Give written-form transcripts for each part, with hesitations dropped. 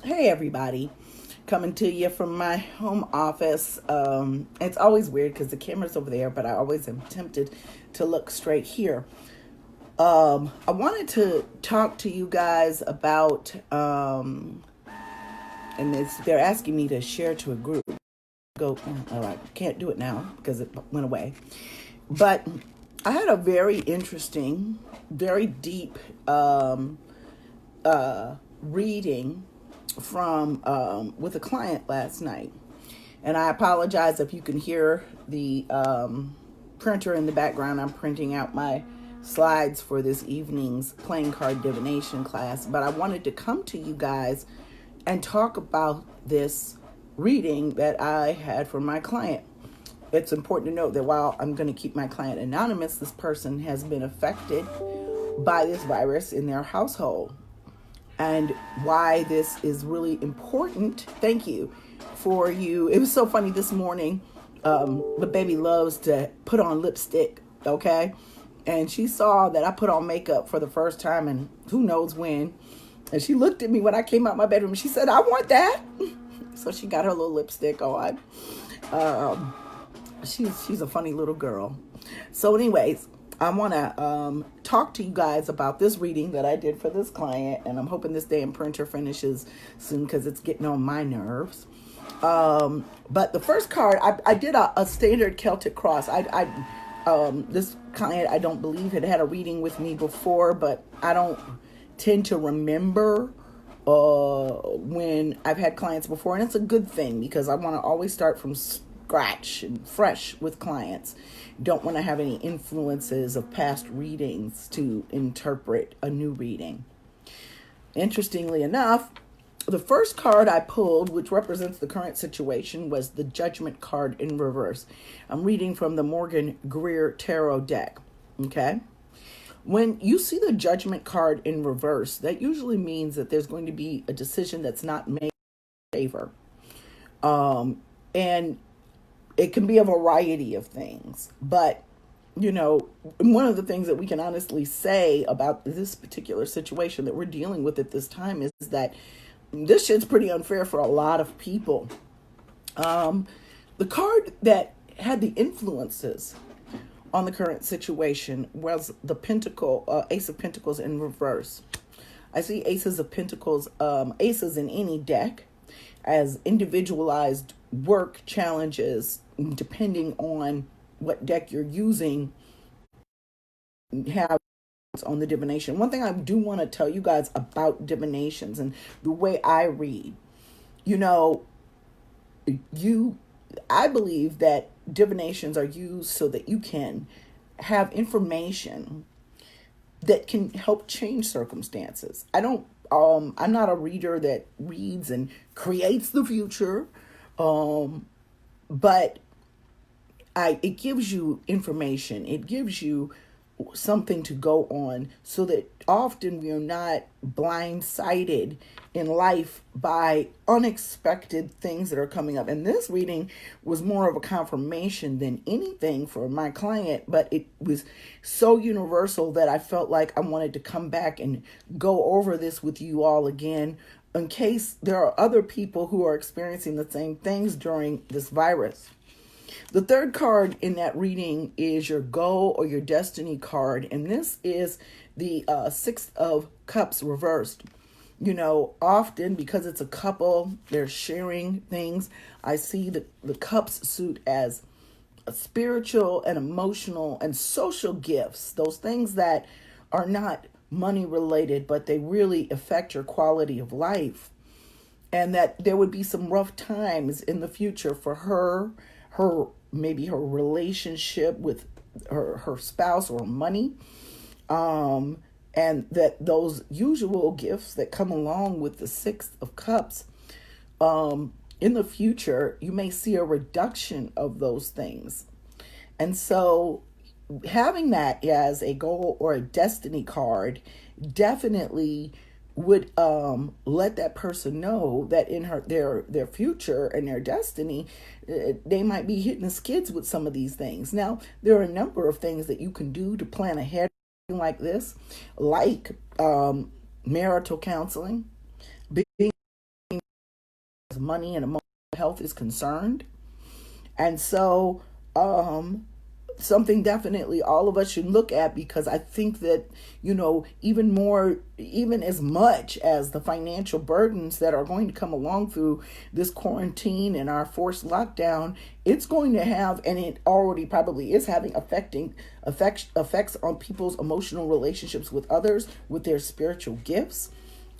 Hey everybody, coming to you from my home office. It's always weird because the camera's over there, but I always am tempted to look straight here. I wanted to talk to you guys about, they're asking me to share to a group. Go, oh, I can't do it now because it went away. But I had a very interesting, very deep reading from with a client last night, and I apologize if you can hear the printer in the background. I'm printing out my slides for this evening's playing card divination class, but I wanted to come to you guys and talk about this reading that I had from my client. It's important to note that while I'm going to keep my client anonymous, this person has been affected by this virus in their household. And why this is really important, thank you, for you. It was so funny this morning. The baby loves to put on lipstick, okay? And she saw that I put on makeup for the first time and who knows when. And she looked at me when I came out my bedroom. She said, "I want that." So she got her little lipstick on. She's a funny little girl. So anyways, I want to talk to you guys about this reading that I did for this client, and I'm hoping this damn printer finishes soon because it's getting on my nerves. But the first card, I did a standard Celtic cross. This client, I don't believe, had a reading with me before, but I don't tend to remember when I've had clients before, and it's a good thing because I want to always start from scratch and fresh with clients. Don't want to have any influences of past readings to interpret a new reading. Interestingly enough, the first card I pulled, which represents the current situation, was the Judgment card in reverse. I'm reading from the Morgan Greer Tarot deck. Okay? When you see the Judgment card in reverse, that usually means that there's going to be a decision that's not made in favor. And it can be a variety of things, but one of the things that we can honestly say about this particular situation that we're dealing with at this time is that this shit's pretty unfair for a lot of people. The card that had the influences on the current situation was the Ace of Pentacles in reverse. I see aces of pentacles, aces in any deck, as individualized work challenges, depending on what deck you're using, have on the divination. One thing I do want to tell you guys about divinations and the way I read, I believe that divinations are used so that you can have information that can help change circumstances. I'm not a reader that reads and creates the future, but it gives you information. It gives you something to go on so that often we are not blindsided in life by unexpected things that are coming up. And this reading was more of a confirmation than anything for my client, but it was so universal that I felt like I wanted to come back and go over this with you all again in case there are other people who are experiencing the same things during this virus. The third card in that reading is your goal or your destiny card, and this is the Six of Cups reversed. Often because it's a couple, they're sharing things. I see the cups suit as a spiritual and emotional and social gifts, those things that are not money related, but they really affect your quality of life. And that there would be some rough times in the future for her maybe her relationship with her spouse or money, and that those usual gifts that come along with the Six of Cups, in the future you may see a reduction of those things. And so having that as a goal or a destiny card definitely would let that person know that in their future and their destiny, they might be hitting the skids with some of these things. Now, there are a number of things that you can do to plan ahead like this, like marital counseling, being money and emotional health is concerned. And so, something definitely all of us should look at, because I think that, even as much as the financial burdens that are going to come along through this quarantine and our forced lockdown, it's going to have, and it already probably is having effects on people's emotional relationships with others, with their spiritual gifts,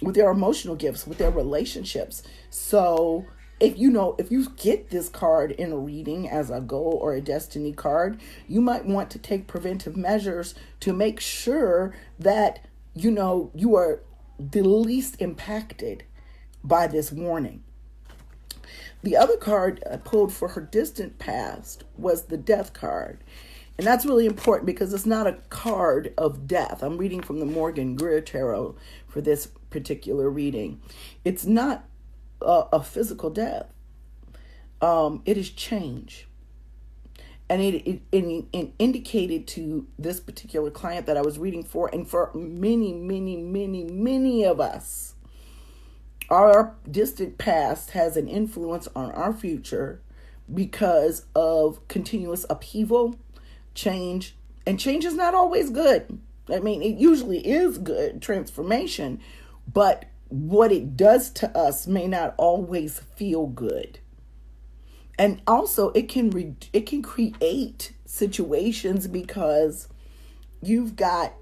with their emotional gifts, with their relationships. So if you get this card in a reading as a goal or a destiny card, you might want to take preventive measures to make sure that you are the least impacted by this warning. The other card I pulled for her distant past was the Death card. And that's really important because it's not a card of death. I'm reading from the Morgan Greer Tarot for this particular reading. It's not a physical death. It is change. And it indicated to this particular client that I was reading for, and for many, many, many, many of us, our distant past has an influence on our future because of continuous upheaval, change. And change is not always good. I mean, it usually is good, transformation, but what it does to us may not always feel good. And also it can create situations because you've got,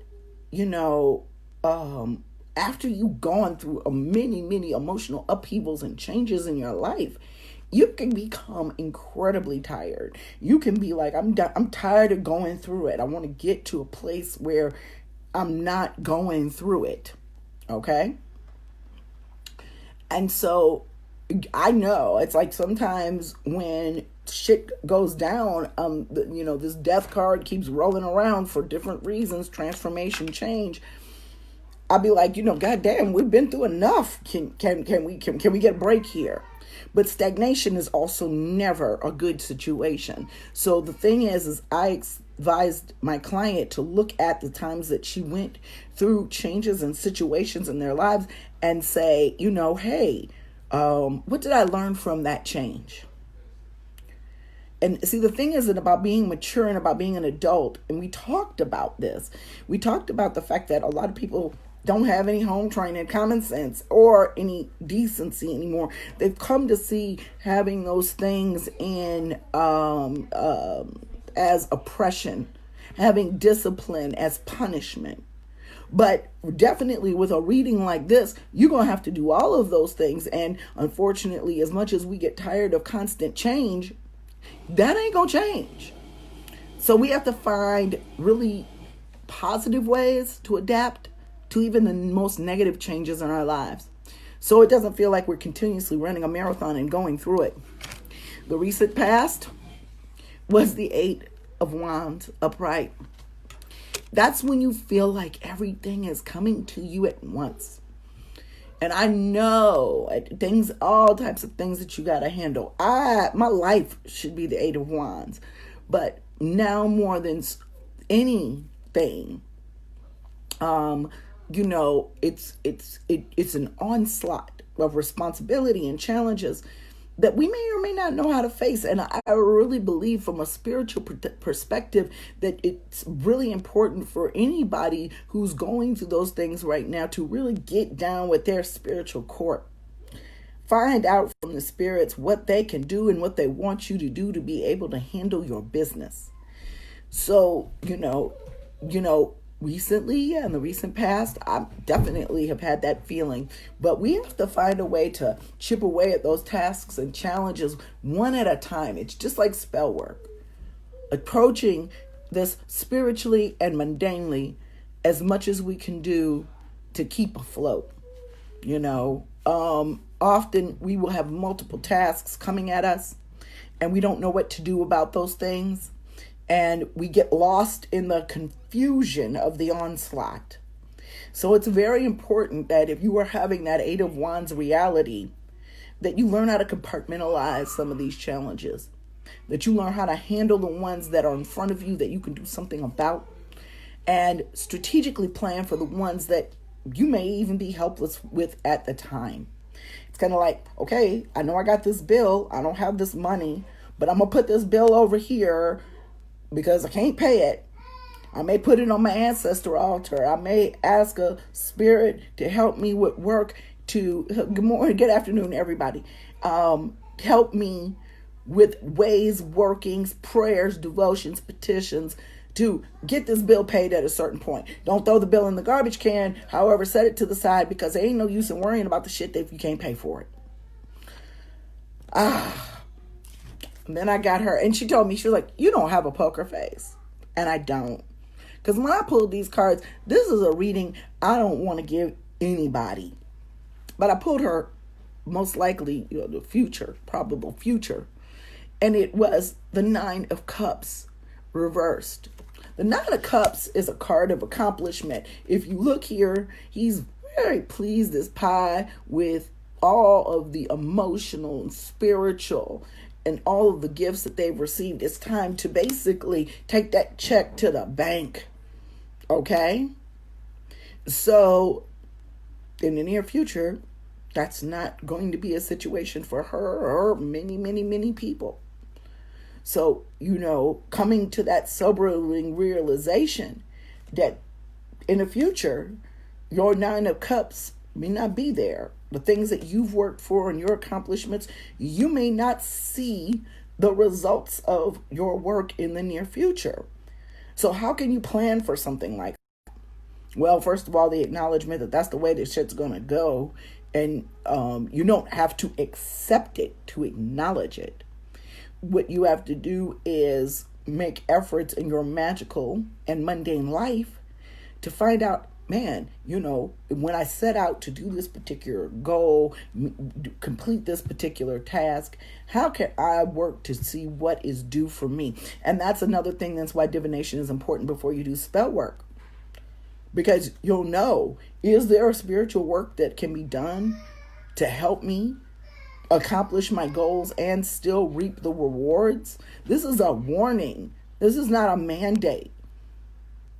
after you've gone through many, many emotional upheavals and changes in your life, you can become incredibly tired. You can be like, I'm tired of going through it. I want to get to a place where I'm not going through it. Okay? And so I know it's like sometimes when shit goes down, this death card keeps rolling around for different reasons, transformation, change. I'll be like, goddamn, we've been through enough. Can we get a break here? But stagnation is also never a good situation. So the thing is I advised my client to look at the times that she went through changes and situations in their lives and say, hey, what did I learn from that change? And see, the thing isn't about being mature and about being an adult. And we talked about this. We talked about the fact that a lot of people don't have any home training, common sense, or any decency anymore. They've come to see having those things in as oppression, having discipline as punishment. But definitely with a reading like this, you're going to have to do all of those things. And unfortunately, as much as we get tired of constant change, that ain't going to change. So we have to find really positive ways to adapt to even the most negative changes in our lives, so it doesn't feel like we're continuously running a marathon and going through it. The recent past was the 8 of Wands upright. That's when you feel like everything is coming to you at once. And I know all types of things that you got to handle. My life should be the 8 of Wands, but now more than anything, it's an onslaught of responsibility and challenges that we may or may not know how to face. And I really believe from a spiritual perspective that it's really important for anybody who's going through those things right now to really get down with their spiritual court. Find out from the spirits what they can do and what they want you to do to be able to handle your business. So, recently, in the recent past, I definitely have had that feeling. But we have to find a way to chip away at those tasks and challenges one at a time. It's just like spell work. Approaching this spiritually and mundanely as much as we can do to keep afloat. Often we will have multiple tasks coming at us and we don't know what to do about those things. And we get lost in the confusion of the onslaught. So it's very important that if you are having that 8 of Wands reality, that you learn how to compartmentalize some of these challenges, that you learn how to handle the ones that are in front of you that you can do something about, and strategically plan for the ones that you may even be helpless with at the time. kind of like, okay, I know I got this bill. I don't have this money, but I'm going to put this bill over here because I can't pay it. I may put it on my ancestor altar. I may ask a spirit to help me with work to, good morning, good afternoon, everybody. Help me with ways, workings, prayers, devotions, petitions to get this bill paid at a certain point. Don't throw the bill in the garbage can. However, set it to the side because there ain't no use in worrying about the shit if you can't pay for it. And then I got her and she told me, she was like, you don't have a poker face. And I don't. Because when I pulled these cards, this is a reading I don't want to give anybody. But I pulled her most likely, the future, probable future. And it was the Nine of Cups reversed. The Nine of Cups is a card of accomplishment. If you look here, he's very pleased as pie with all of the emotional and spiritual and all of the gifts that they've received. It's time to basically take that check to the bank. Okay? So, in the near future, that's not going to be a situation for her or many, many, many people. So, coming to that sobering realization that in the future, your Nine of Cups may not be there. The things that you've worked for and your accomplishments, you may not see the results of your work in the near future. So how can you plan for something like that? Well, first of all, the acknowledgement that that's the way this shit's going to go. And you don't have to accept it to acknowledge it. What you have to do is make efforts in your magical and mundane life to find out, man, when I set out to do this particular goal, complete this particular task, how can I work to see what is due for me? And that's another thing. That's why divination is important before you do spell work. Because you'll know, is there a spiritual work that can be done to help me accomplish my goals and still reap the rewards? This is a warning. This is not a mandate.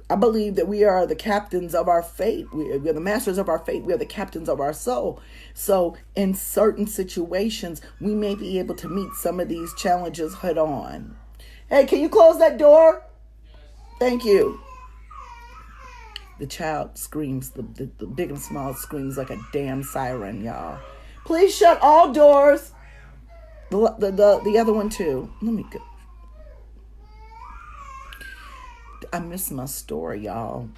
I believe that we are the captains of our fate. We are the masters of our fate. We are the captains of our soul. So in certain situations, we may be able to meet some of these challenges head on. Hey, can you close that door? Thank you. The child screams, the big and small screams like a damn siren, y'all. Please shut all doors. The other one too. Let me go. I miss my store, y'all.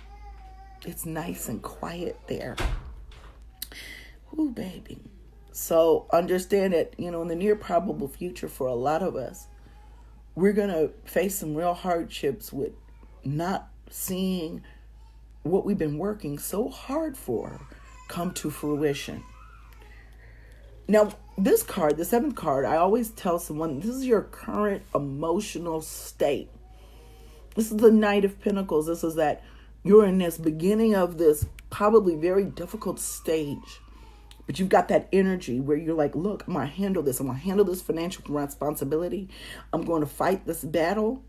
It's nice and quiet there. Ooh, baby. So understand that, in the near probable future for a lot of us, we're going to face some real hardships with not seeing what we've been working so hard for come to fruition. Now, this card, the seventh card, I always tell someone, this is your current emotional state. This is the Knight of Pentacles. This is that you're in this beginning of this probably very difficult stage. But you've got that energy where you're like, look, I'm going to handle this. I'm going to handle this financial responsibility. I'm going to fight this battle.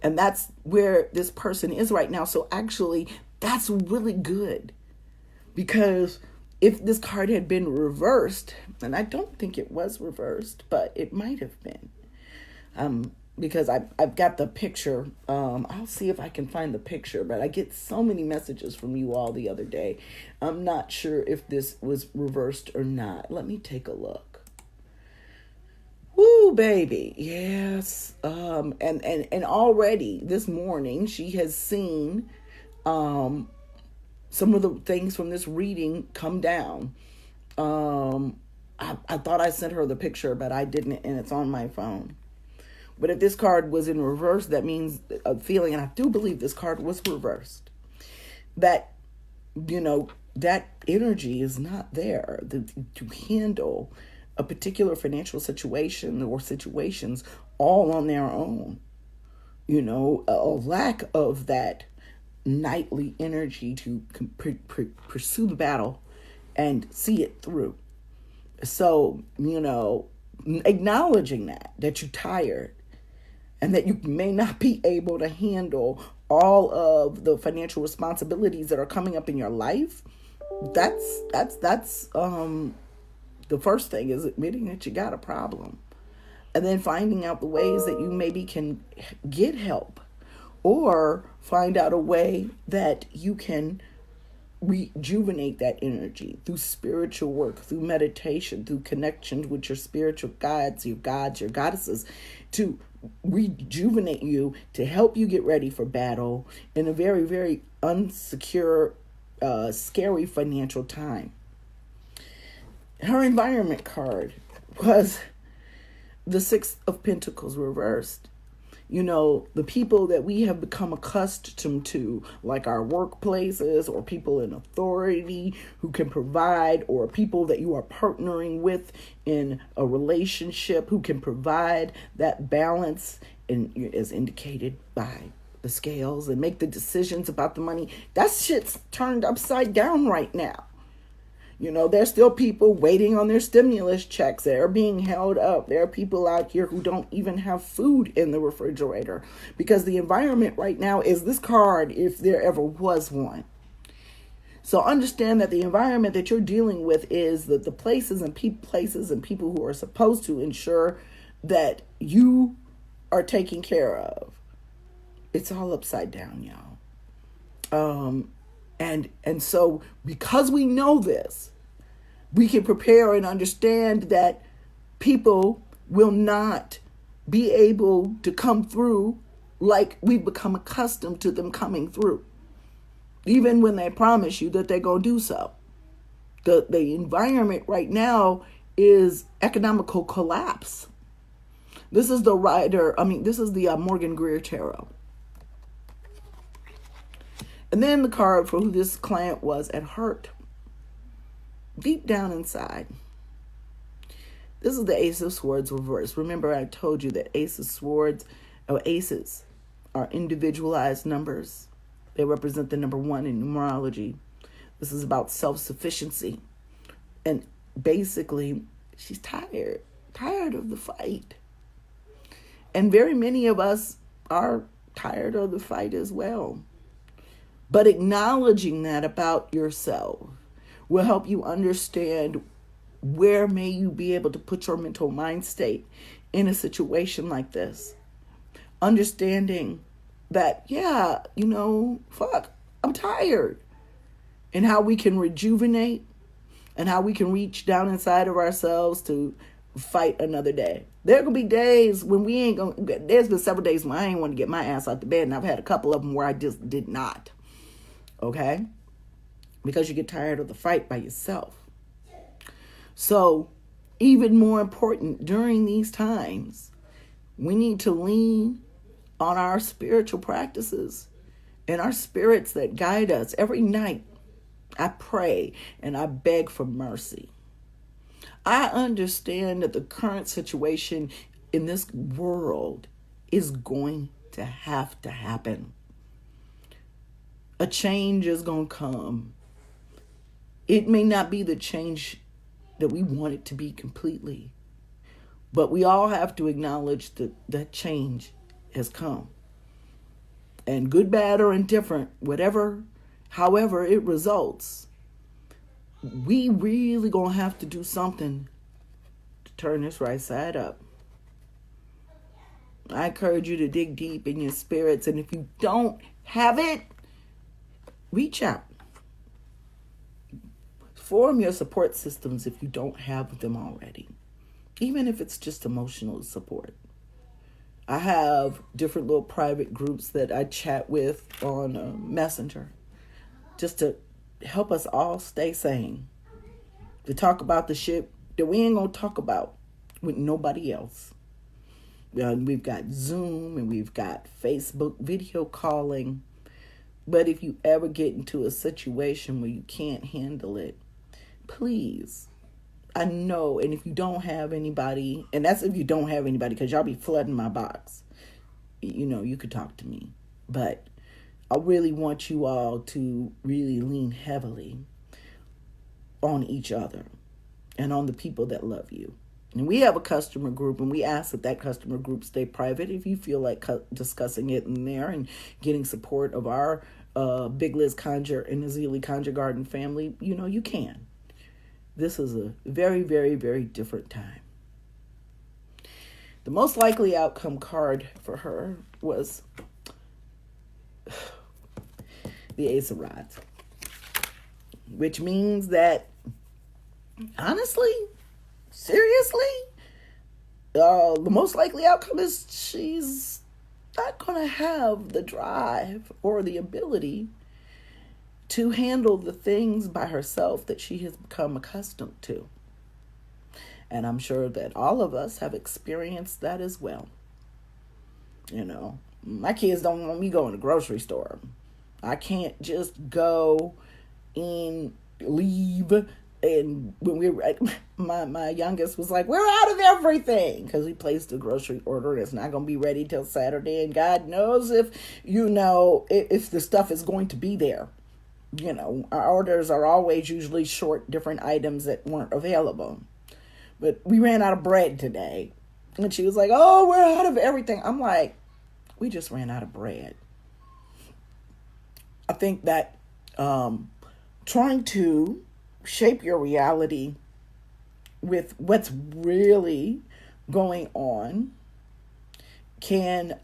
And that's where this person is right now. So actually, that's really good. Because if this card had been reversed, and I don't think it was reversed, but it might have been. Because I've got the picture. I'll see if I can find the picture, but I get so many messages from you all the other day. I'm not sure if this was reversed or not. Let me take a look. Woo, baby. Yes. And already this morning she has seen some of the things from this reading come down. I thought I sent her the picture, but I didn't, and it's on my phone. But if this card was in reverse, that means a feeling, and I do believe this card was reversed, that, that energy is not there to handle a particular financial situation or situations all on their own. A lack of that knightly energy to pursue the battle and see it through. So, acknowledging that you're tired, and that you may not be able to handle all of the financial responsibilities that are coming up in your life, that's The first thing is admitting that you got a problem, and then finding out the ways that you maybe can get help, or find out a way that you can rejuvenate that energy through spiritual work, through meditation, through connections with your spiritual guides, your gods, your goddesses, to rejuvenate you, to help you get ready for battle in a very, very unsecure, scary financial time. Her environment card was the Six of Pentacles reversed. You know, the people that we have become accustomed to, like our workplaces or people in authority who can provide, or people that you are partnering with in a relationship who can provide that balance, and as indicated by the scales, and make the decisions about the money. That shit's turned upside down right now. You know, there's still people waiting on their stimulus checks. They're being held up. There are people out here who don't even have food in the refrigerator because the environment right now is this card, if there ever was one. So understand that the environment that you're dealing with is the places and people who are supposed to ensure that you are taken care of. It's all upside down, y'all. And so because we know this, we can prepare and understand that people will not be able to come through like we've become accustomed to them coming through, even when they promise you that they're going to do so. The environment right now is economical collapse. This is the Morgan Greer Tarot. And then the card for who this client was at heart. Deep down inside. This is the Ace of Swords reversed. Remember, I told you that aces are individualized numbers. They represent the number 1 in numerology. This is about self-sufficiency. And basically, she's tired of the fight. And very many of us are tired of the fight as well. But acknowledging that about yourself will help you understand where may you be able to put your mental mind state in a situation like this. Understanding that, I'm tired. And how we can rejuvenate and how we can reach down inside of ourselves to fight another day. There could be days when there's been several days when I ain't want to get my ass out the bed, and I've had a couple of them where I just did not. Okay? Because you get tired of the fight by yourself. So, even more important during these times, we need to lean on our spiritual practices and our spirits that guide us. Every night, I pray and I beg for mercy. I understand that the current situation in this world is going to have to happen. A change is going to come. It may not be the change that we want it to be completely, but we all have to acknowledge that that change has come. And good, bad, or indifferent, however it results, we really going to have to do something to turn this right side up. I encourage you to dig deep in your spirits, and if you don't have it, reach out. Form your support systems if you don't have them already, even if it's just emotional support. I have different little private groups that I chat with on Messenger just to help us all stay sane, to talk about the shit that we ain't going to talk about with nobody else. We've got Zoom and we've got Facebook video calling. But if you ever get into a situation where you can't handle it, please, I know, and if you don't have anybody, and that's if you don't have anybody, because y'all be flooding my box, you could talk to me. But I really want you all to really lean heavily on each other and on the people that love you. And we have a customer group, and we ask that customer group stay private. If you feel like discussing it in there and getting support of our Big Liz Conjure and Azili Conjure Garden family, you can. This is a very, very, very different time. The most likely outcome card for her was the Ace of Rods, which means that, honestly, seriously, the most likely outcome is she's not going to have the drive or the ability to handle the things by herself that she has become accustomed to. And I'm sure that all of us have experienced that as well. You know, my kids don't want me going to the grocery store. I can't just go and leave. And when my youngest was like, we're out of everything, because we placed a grocery order and it's not going to be ready till Saturday. And God knows if the stuff is going to be there. You know, our orders are always usually short different items that weren't available. But we ran out of bread today. And she was like, oh, we're out of everything. I'm like, we just ran out of bread. I think that trying to shape your reality with what's really going on can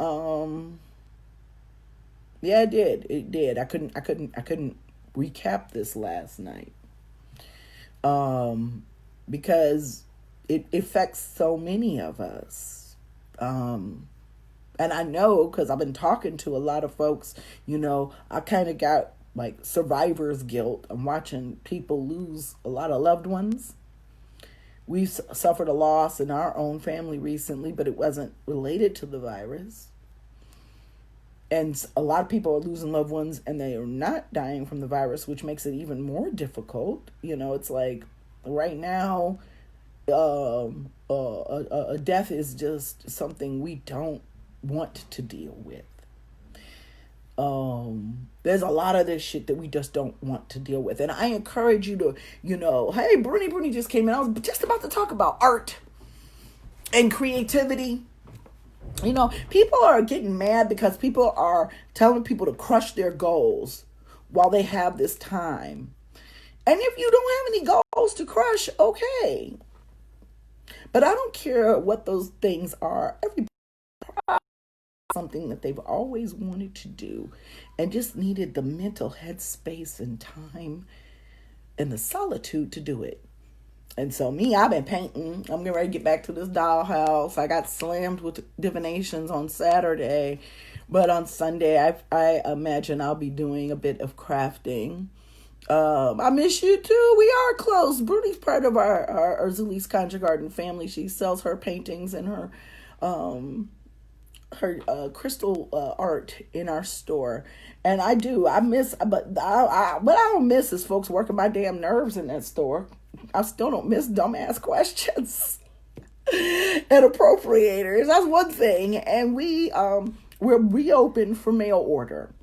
it did. I couldn't recap this last night. Because it affects so many of us. And I know, because I've been talking to a lot of folks, you know, I kind of got like survivor's guilt. I'm watching people lose a lot of loved ones. We've suffered a loss in our own family recently, but it wasn't related to the virus. And a lot of people are losing loved ones and they are not dying from the virus, which makes it even more difficult. You know, it's like right now, a death is just something we don't want to deal with. There's a lot of this shit that we just don't want to deal with. And I encourage you to, you know, hey, Bruni just came in. I was just about to talk about art and creativity. You know, people are getting mad because people are telling people to crush their goals while they have this time. And if you don't have any goals to crush, okay. But I don't care what those things are. Everybody something that they've always wanted to do and just needed the mental headspace and time and the solitude to do it. And so me, I've been painting. I'm getting ready to get back to this dollhouse. I got slammed with divinations on Saturday, but on Sunday, I imagine I'll be doing a bit of crafting. I miss you too. We are close. Bruni's part of our Zulie's Conjure Garden family. She sells her paintings and her crystal art in our store. And I miss, but what I don't miss is folks working my damn nerves in that store. I still don't miss dumbass questions and appropriators. That's one thing. And we're reopened for mail order.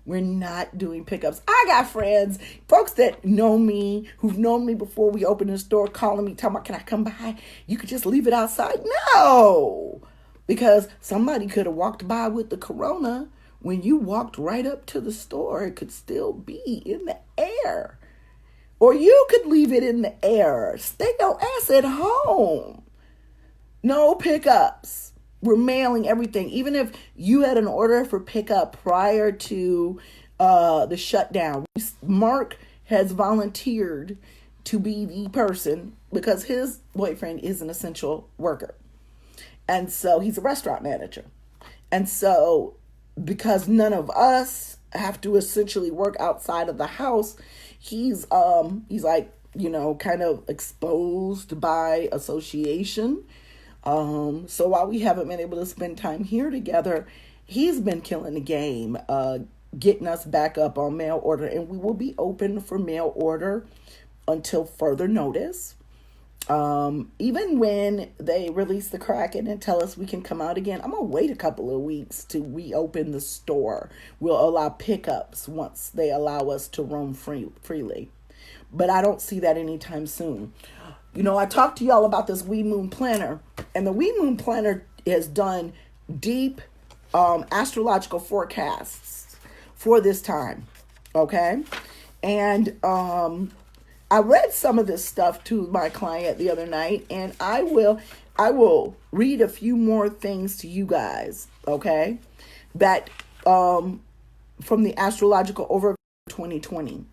We're not doing pickups. I got friends, folks that know me, who've known me before we opened the store, calling me, talking about, can I come by? You could just leave it outside. No, because somebody could have walked by with the corona. When you walked right up to the store, it could still be in the air. Or you could leave it in the air. Stay your ass at home. No pickups. We're mailing everything. Even if you had an order for pickup prior to the shutdown, Mark has volunteered to be the person because his boyfriend is an essential worker. And so he's a restaurant manager. And so because none of us have to essentially work outside of the house, he's like, you know, kind of exposed by association. So while we haven't been able to spend time here together, he's been killing the game, getting us back up on mail order, and we will be open for mail order until further notice. Even when they release the Kraken and tell us we can come out again, I'm going to wait a couple of weeks to reopen the store. We'll allow pickups once they allow us to roam freely. But I don't see that anytime soon. You know, I talked to y'all about this Wee Moon Planner, and the Wee Moon Planner has done deep astrological forecasts for this time, okay? And I I read some of this stuff to my client the other night, and I will read a few more things to you guys, okay? That from the Astrological Overview 2020.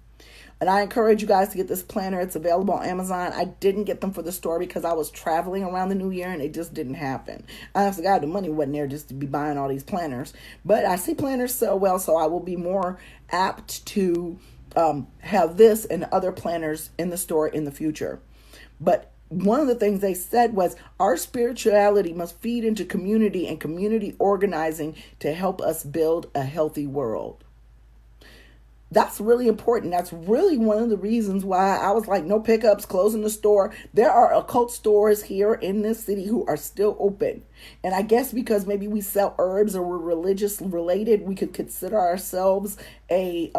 And I encourage you guys to get this planner. It's available on Amazon. I didn't get them for the store because I was traveling around the new year and it just didn't happen. Honestly, God, the money wasn't there just to be buying all these planners. But I see planners sell well, so I will be more apt to have this and other planners in the store in the future. But one of the things they said was our spirituality must feed into community and community organizing to help us build a healthy world. That's really important. That's really one of the reasons why I was like, no pickups, closing the store. There are occult stores here in this city who are still open. And I guess because maybe we sell herbs or we're religious related, we could consider ourselves a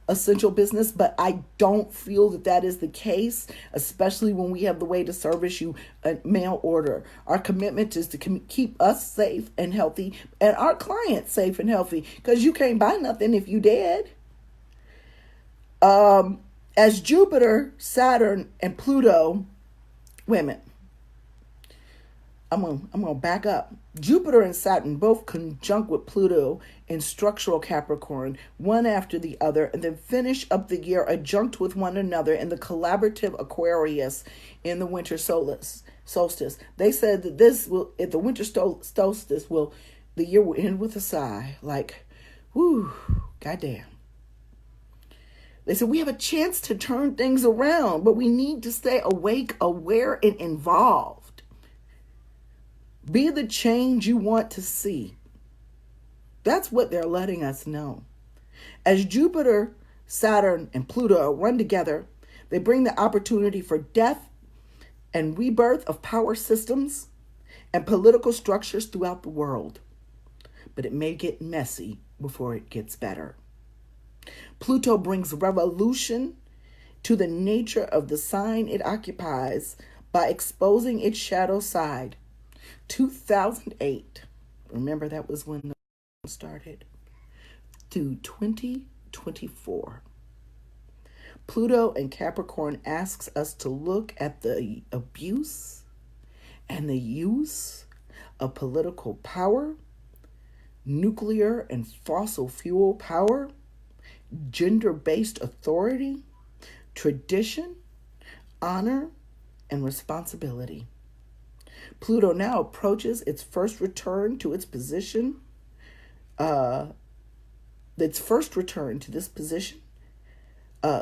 essential business. But I don't feel that that is the case, especially when we have the way to service you a mail order. Our commitment is to keep us safe and healthy and our clients safe and healthy, because you can't buy nothing if you dead. As Jupiter, Saturn, and Pluto, wait a minute. I'm gonna back up. Jupiter and Saturn both conjunct with Pluto in structural Capricorn, one after the other, and then finish up the year adjunct with one another in the collaborative Aquarius in the winter solstice. They said that this will, at the winter solstice, the year will end with a sigh, like, whoo, goddamn. They said we have a chance to turn things around, but we need to stay awake, aware, and involved. Be the change you want to see. That's what they're letting us know. As Jupiter, Saturn, and Pluto run together, they bring the opportunity for death and rebirth of power systems and political structures throughout the world. But it may get messy before it gets better. Pluto brings revolution to the nature of the sign it occupies by exposing its shadow side. 2008, remember that was when the started, to 2024. Pluto in Capricorn asks us to look at the abuse and the use of political power, nuclear and fossil fuel power, gender-based authority, tradition, honor, and responsibility. Pluto now approaches its first return to its position,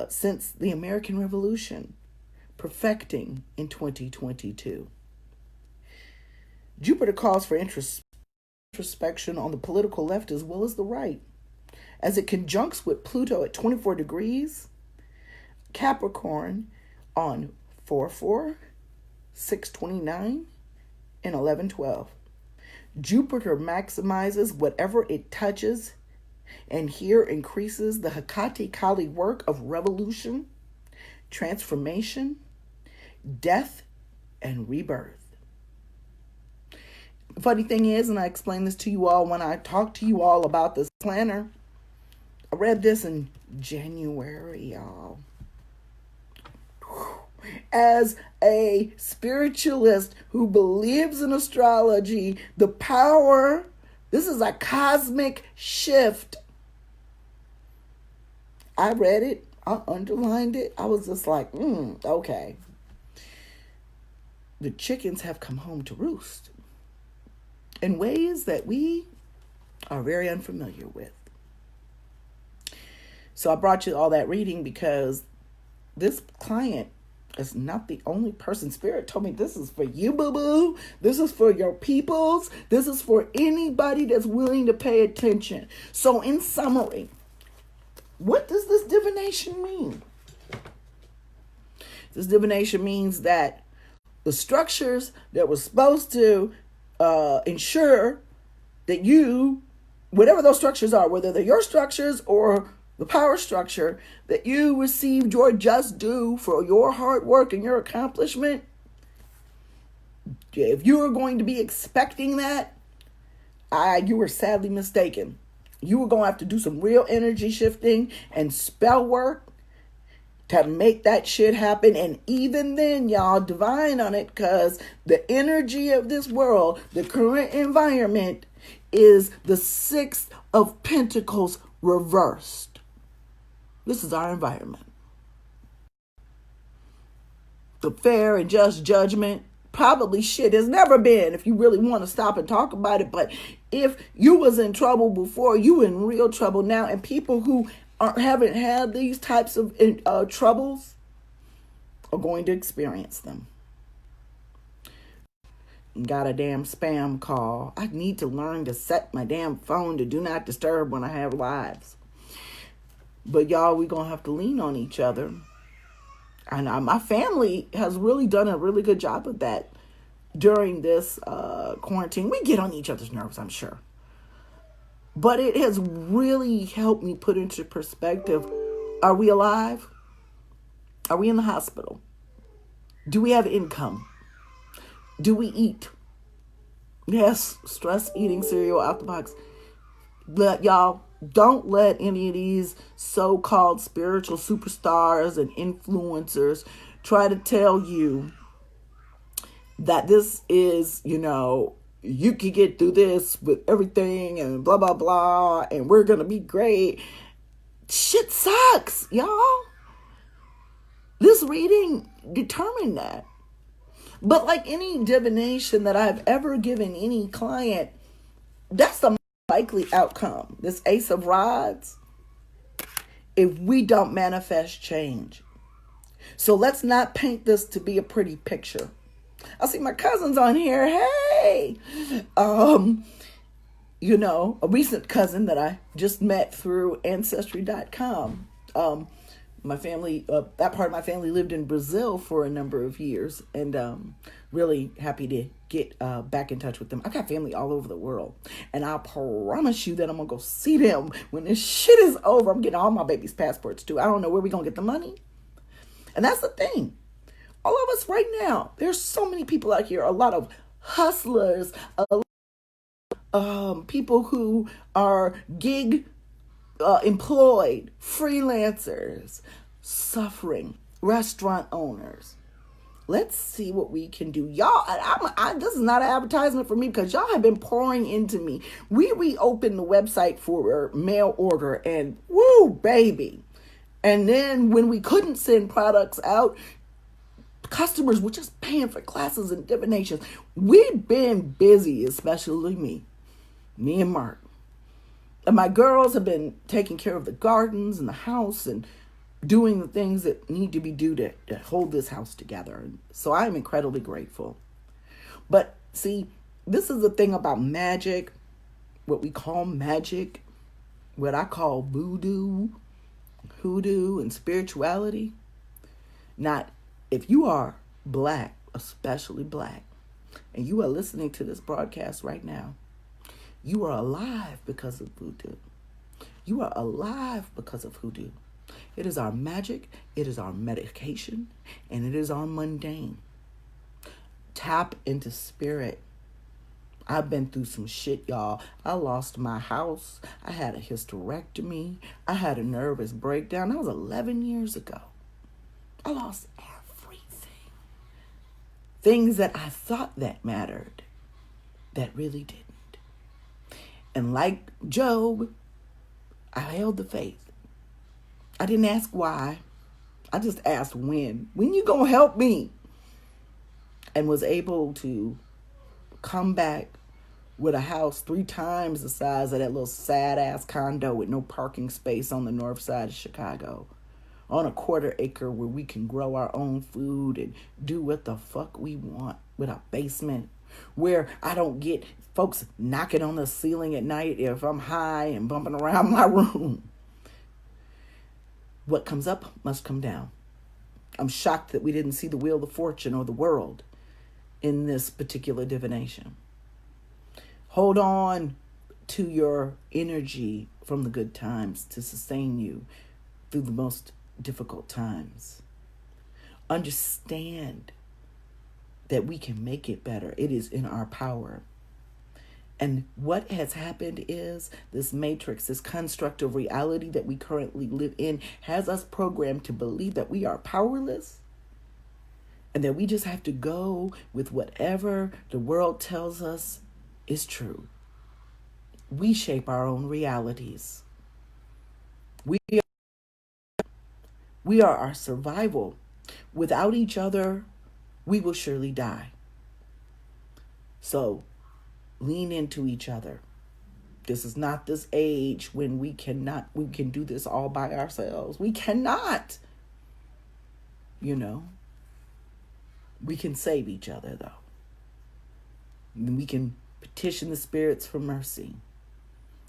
since the American Revolution, perfecting in 2022. Jupiter calls for introspection on the political left as well as the right, as it conjuncts with Pluto at 24 degrees, Capricorn on 4-4, 6-29, and 11-12. Jupiter maximizes whatever it touches, and here increases the Hekate Kali work of revolution, transformation, death, and rebirth. The funny thing is, and I explained this to you all when I talked to you all about this planner, I read this in January, y'all. As a spiritualist who believes in astrology, the power, this is a cosmic shift. I read it, I underlined it. I was just like, okay. The chickens have come home to roost in ways that we are very unfamiliar with. So I brought you all that reading because this client is not the only person. Spirit told me this is for you, boo-boo. This is for your peoples. This is for anybody that's willing to pay attention. So in summary, what does this divination mean? This divination means that the structures that were supposed to ensure that you, whatever those structures are, whether they're your structures or the power structure, that you received your just due for your hard work and your accomplishment. If you were going to be expecting that, you were sadly mistaken. You were going to have to do some real energy shifting and spell work to make that shit happen. And even then, y'all, divine on it, because the energy of this world, the current environment, is the Six of Pentacles reversed. This is our environment. The fair and just judgment probably shit has never been, if you really want to stop and talk about it. But if you was in trouble before, you in real trouble now. And people who haven't had these types of troubles are going to experience them. Got a damn spam call. I need to learn to set my damn phone to do not disturb when I have lives. But y'all, we gonna have to lean on each other. And my family has really done a really good job of that during this quarantine. We get on each other's nerves, I'm sure. But it has really helped me put into perspective, are we alive? Are we in the hospital? Do we have income? Do we eat? Yes, stress eating cereal out the box. But y'all, don't let any of these so-called spiritual superstars and influencers try to tell you that this is, you can get through this with everything and blah, blah, blah, and we're going to be great. Shit sucks, y'all. This reading determined that. But like any divination that I've ever given any client, that's the likely outcome. This Ace of Rods, if we don't manifest change. So let's not paint this to be a pretty picture. I see my cousins on here. Hey, a recent cousin that I just met through Ancestry.com. My family, that part of my family lived in Brazil for a number of years, and really happy to get back in touch with them. I got family all over the world, and I promise you that I'm going to go see them when this shit is over. I'm getting all my babies' passports too. I don't know where we're going to get the money. And that's the thing. All of us right now, there's so many people out here, a lot of hustlers, people who are gig employed, freelancers, suffering, restaurant owners. Let's see what we can do. Y'all, this is not an advertisement for me because y'all have been pouring into me. We reopened the website for mail order and woo, baby. And then when we couldn't send products out, customers were just paying for classes and divinations. We've been busy, especially me and Mark. And my girls have been taking care of the gardens and the house and doing the things that need to be done to hold this house together. And so I'm incredibly grateful. But see, this is the thing about magic, what we call magic, what I call voodoo, hoodoo, and spirituality. Not if you are Black, especially Black, and you are listening to this broadcast right now, you are alive because of voodoo. You are alive because of hoodoo. It is our magic, it is our medication, and it is our mundane. Tap into spirit. I've been through some shit, y'all. I lost my house. I had a hysterectomy. I had a nervous breakdown. That was 11 years ago. I lost everything. Things that I thought that mattered, that really didn't. And like Job, I held the faith. I didn't ask why. I just asked when. When you gonna help me? And was able to come back with a house 3 times the size of that little sad ass condo with no parking space on the north side of Chicago. On a 1/4 acre where we can grow our own food and do what the fuck we want with a basement. Where I don't get folks knocking on the ceiling at night if I'm high and bumping around my room. What comes up must come down. I'm shocked that we didn't see the Wheel of Fortune or the World in this particular divination. Hold on to your energy from the good times to sustain you through the most difficult times. Understand that we can make it better. It is in our power. And what has happened is this matrix, this construct of reality that we currently live in, has us programmed to believe that we are powerless and that we just have to go with whatever the world tells us is true. We shape our own realities. We we are our survival. Without each other, we will surely die. So lean into each other. This is not this age when we can do this all by ourselves. We cannot. You know, we can save each other though. We can petition the spirits for mercy.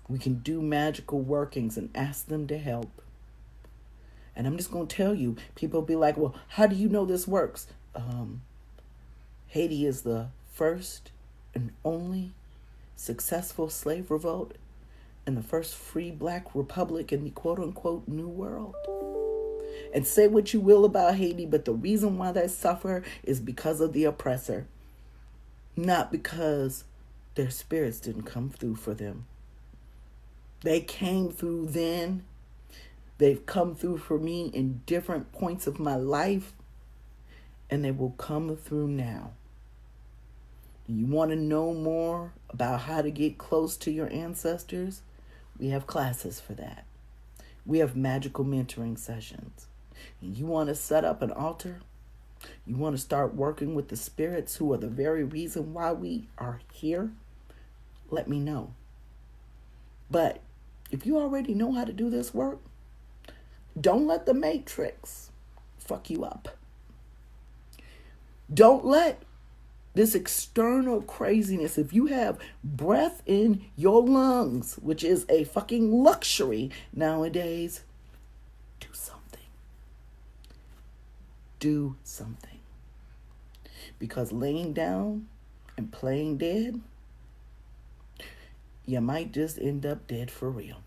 We can do magical workings and ask them to help. And I'm just going to tell you, people be like, well, how do you know this works? Haiti is the first and only successful slave revolt and the first free black republic in the quote unquote New World. And say what you will about Haiti, but the reason why they suffer is because of the oppressor, not because their spirits didn't come through for them. They came through then. They've come through for me in different points of my life, and they will come through now. You want to know more about how to get close to your ancestors? We have classes for that. We have magical mentoring sessions. You want to set up an altar? You want to start working with the spirits who are the very reason why we are here? Let me know. But if you already know how to do this work, don't let the matrix fuck you up. Don't let this external craziness, if you have breath in your lungs, which is a fucking luxury nowadays, do something. Do something. Because laying down and playing dead, you might just end up dead for real.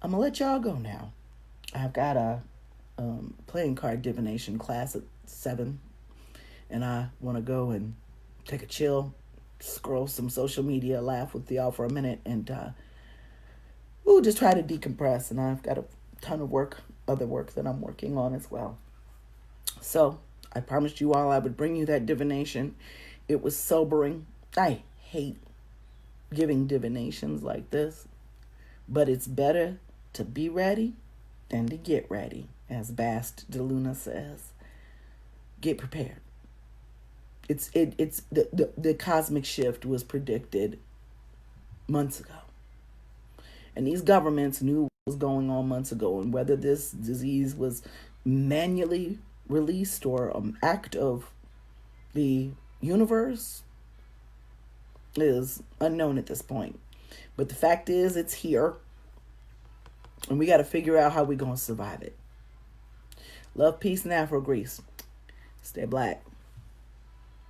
I'm going to let y'all go now. I've got a playing card divination class at 7. And I want to go and take a chill, scroll some social media, laugh with y'all for a minute, and just try to decompress. And I've got a ton of other work that I'm working on as well. So I promised you all I would bring you that divination. It was sobering. I hate giving divinations like this, but it's better to be ready than to get ready, as Bast DeLuna says. Get prepared. It's the cosmic shift was predicted months ago, and these governments knew what was going on months ago, and whether this disease was manually released or an act of the universe is unknown at this point. But the fact is, it's here. And we got to figure out how we're going to survive it. Love, peace, and Afro Grease. Stay black.